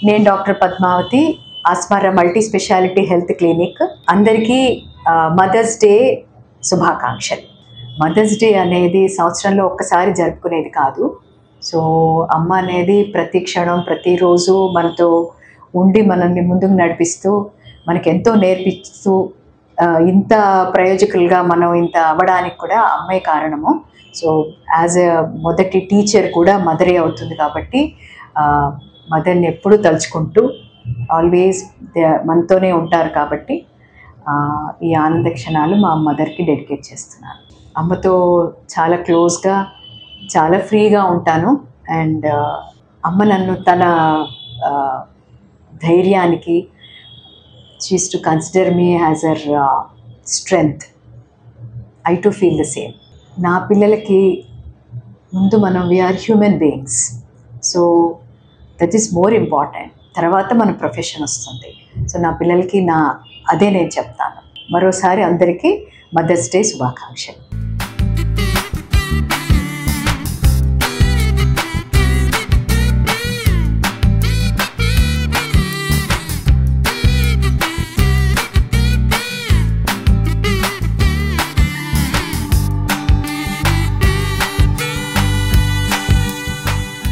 నేను doctor Padmavati, Asmara multi speciality health clinic. అందరికీ mother's day శుభాకాంక్షలు. మదర్స్ డే అనేది సంవత్సరంలో ఒక్కసారి జరుపుకునేది కాదు. సో అమ్మ అనేది ప్రతి క్షణం ప్రతిరోజు మనతో ఉండి మనల్ని ముందుకు నడిపిస్తూ మనకెంతో నేర్పిస్తూ ఇంత ప్రయోజకులుగా మనం ఇంత అవ్వడానికి కూడా అమ్మాయి కారణము. సో యాజ్ ఎ మొదటి టీచర్ కూడా మదరే అవుతుంది కాబట్టి మదర్ని ఎప్పుడూ తలుచుకుంటూ ఆల్వేస్ మనతోనే ఉంటారు కాబట్టి ఈ ఆనంద క్షణాలు మా మదర్కి డెడికేట్ చేస్తున్నాను. అమ్మతో చాలా క్లోజ్గా చాలా ఫ్రీగా ఉంటాను. అండ్ అమ్మ నన్ను తన ధైర్యానికి she is to consider me as our strength. I too feel the same. నా పిల్లలకి ముందు మనం we are human beings, so that is more important. తర్వాత మన ప్రొఫెషన్ వస్తుంది. సో నా పిల్లలకి అదే నేను చెప్తాను. మరోసారి అందరికీ మదర్స్ డే శుభాకాంక్షలు.